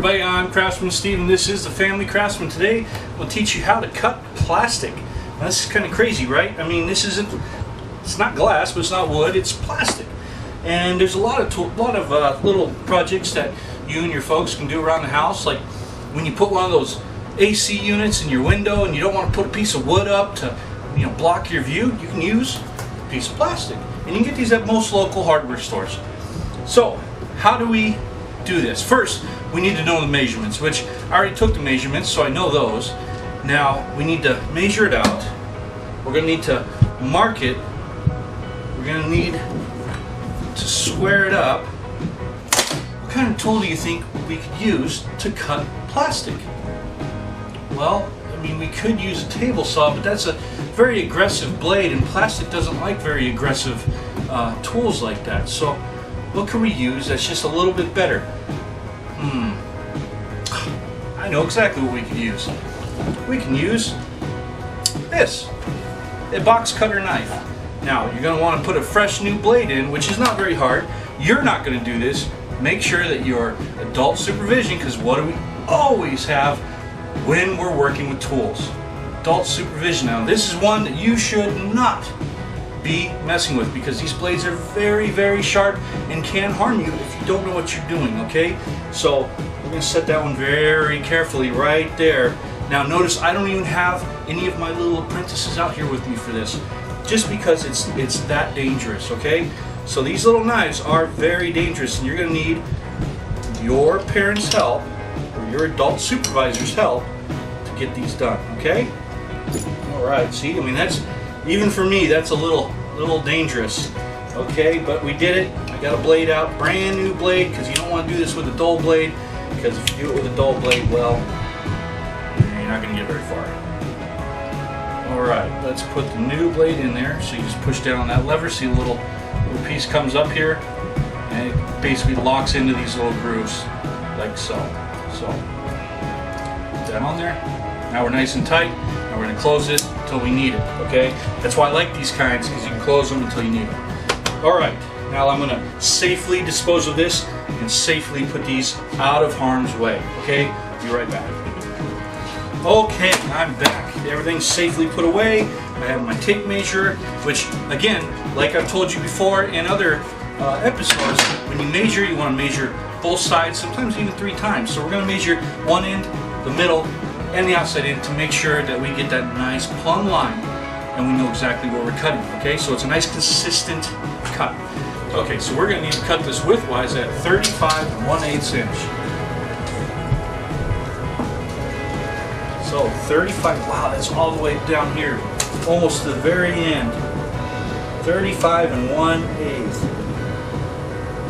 everybody, I'm Craftsman Steve and this is the Family Craftsman. Today we'll teach you how to cut plastic. Now, this is kind of crazy, right? I mean, it's not glass, but it's not wood, it's plastic. And there's a lot of little projects that you and your folks can do around the house, like when you put one of those AC units in your window and you don't want to put a piece of wood up to block your view, you can use a piece of plastic. And you can get these at most local hardware stores. So, how do we do this? First, we need to know the measurements, which I already took the measurements, so I know those. Now, we need to measure it out. We're going to need to mark it. We're going to need to square it up. What kind of tool do you think we could use to cut plastic? Well, I mean, we could use a table saw, but that's a very aggressive blade, and plastic doesn't like very aggressive tools like that. So, what can we use that's just a little bit better? I know exactly what we could use. We can use this, a box cutter knife. Now, you're going to want to put a fresh new blade in, which is not very hard. You're not going to do this. Make sure that you're adult supervision, because what do we always have when we're working with tools? Adult supervision. Now, this is one that you should not be messing with, because these blades are very, very sharp and can harm you if you don't know what you're doing, okay? So we're going to set that one very carefully right there. Now notice I don't even have any of my little apprentices out here with me for this, just because it's that dangerous, okay? So these little knives are very dangerous, and you're going to need your parents' help or your adult supervisor's help to get these done, okay? Alright, see, I mean, that's, even for me, that's a little dangerous, okay? But we did it. I got a blade out, brand new blade, because you don't want to do this with a dull blade, because if you do it with a dull blade, well, you're not going to get very far. Alright, let's put the new blade in there. So you just push down on that lever, see a little piece comes up here, and it basically locks into these little grooves, like so. So, put that on there. Now we're nice and tight. Now we're going to close it until we need it, okay? That's why I like these kinds, because you can close them until you need them. Alright, now I'm going to safely dispose of this and safely put these out of harm's way, okay? Be right back. Okay, I'm back. Everything's safely put away. I have my tape measure, which, again, like I've told you before in other episodes, when you measure, you want to measure both sides, sometimes even 3 times. So we're going to measure one end, the middle, and the outside end to make sure that we get that nice plumb line and we know exactly where we're cutting, okay? So it's a nice consistent cut. Okay, so we're going to need to cut this widthwise at 35 1/8 inch. So 35, wow, that's all the way down here, almost to the very end. 35 1/8.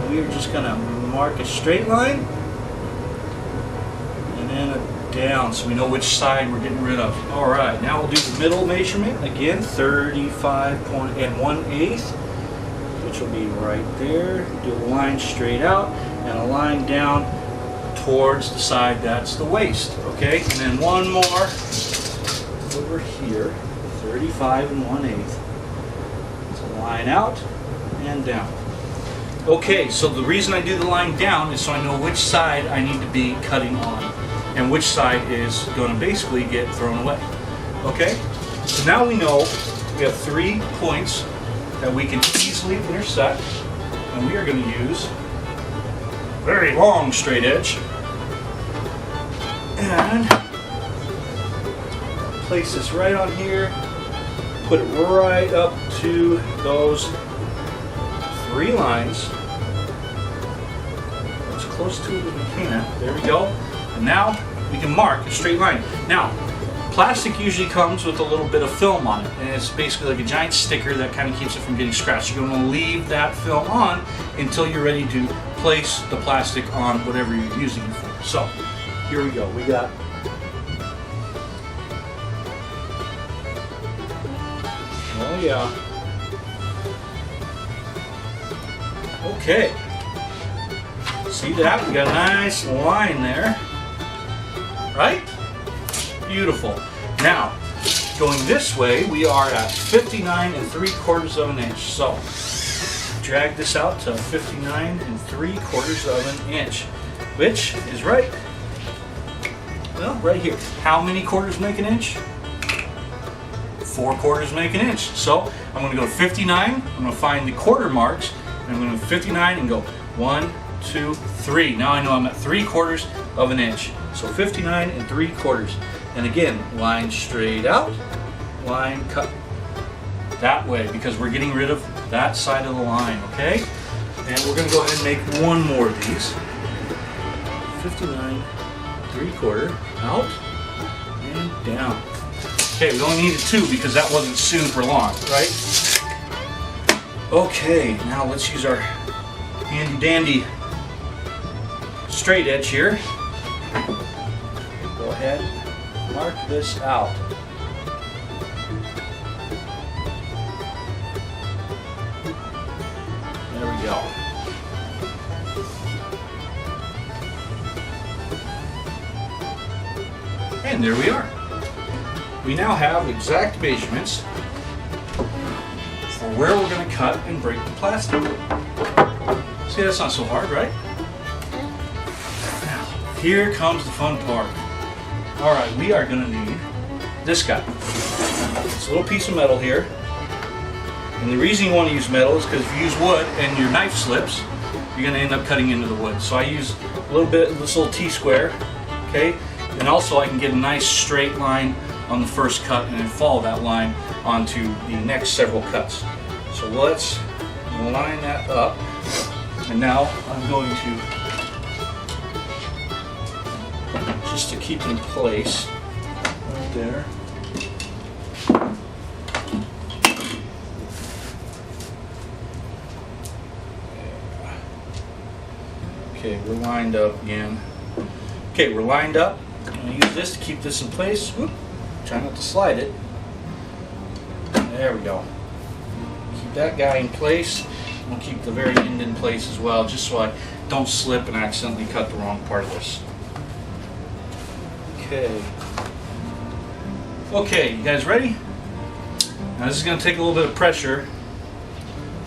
We are just going to mark a straight line and then a down, so we know which side we're getting rid of. Alright, now we'll do the middle measurement again, 35 1/8, which will be right there. Do a line straight out and a line down towards the side that's the waist, okay? And then one more over here, 35 1/8. It's a line out and down. Okay, so the reason I do the line down is so I know which side I need to be cutting on, and which side is going to basically get thrown away. Okay? So now we know we have 3 points that we can easily intersect, and we are going to use a very long straight edge and place this right on here, put it right up to those 3 lines, as close to it as we can. There we go. And now we can mark a straight line. Now, plastic usually comes with a little bit of film on it, and it's basically like a giant sticker that kind of keeps it from getting scratched. You're going to leave that film on until you're ready to place the plastic on whatever you're using it for. So, here we go. We got oh yeah. Okay. See that? We got a nice line there. Right? Beautiful. Now, going this way, we are at 59 3/4 of an inch. So, drag this out to 59 3/4 of an inch, which is right Well, right here. How many quarters make an inch? 4 quarters make an inch. So I'm going to go to 59. I'm going to find the quarter marks. And I'm going to 59 and go 1, 2, 3. Now I know I'm at 3/4 of an inch. So 59 and 3/4. And again, line straight out, line cut that way because we're getting rid of that side of the line, okay? And we're going to go ahead and make one more of these. 59, 3/4, out and down. Okay, we only needed 2 because that wasn't super long, right? Okay, now let's use our handy dandy straight edge here. Go ahead, mark this out. There we go. And there we are. We now have exact measurements for where we're going to cut and break the plastic. See, that's not so hard, right? Now, here comes the fun part. Alright, we are going to need this guy. It's a little piece of metal here. And the reason you want to use metal is because if you use wood and your knife slips, you're going to end up cutting into the wood. So I use a little bit of this little T-square, okay? And also I can get a nice straight line on the first cut and then follow that line onto the next several cuts. So let's line that up. And now I'm going to, just to keep it in place, right there. Okay, we're lined up again. Okay, we're lined up. I'm going to use this to keep this in place. Whoop. Try not to slide it. There we go. Keep that guy in place. We'll keep the very end in place as well, just so I don't slip and accidentally cut the wrong part of this. Okay. Okay, you guys ready? Now this is going to take a little bit of pressure.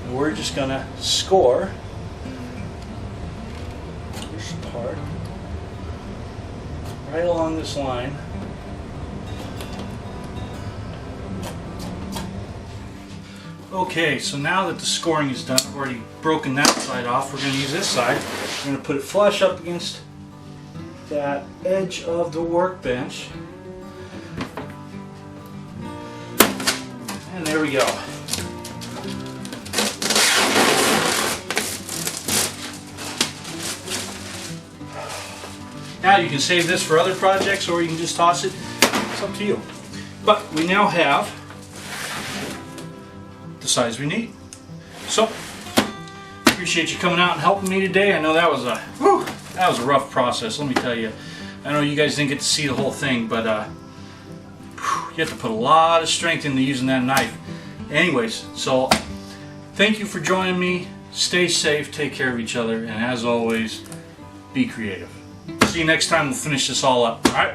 And we're just going to score this part right along this line. Okay, so now that the scoring is done, I've already broken that side off. We're going to use this side. We're going to put it flush up against that edge of the workbench. And there we go. Now you can save this for other projects or you can just toss it. It's up to you. But we now have the size we need. So, appreciate you coming out and helping me today. I know that was a rough process, let me tell you. I know you guys didn't get to see the whole thing, but you have to put a lot of strength into using that knife. Anyways, so thank you for joining me. Stay safe, take care of each other, and as always, be creative. See you next time. We'll finish this all up. All right?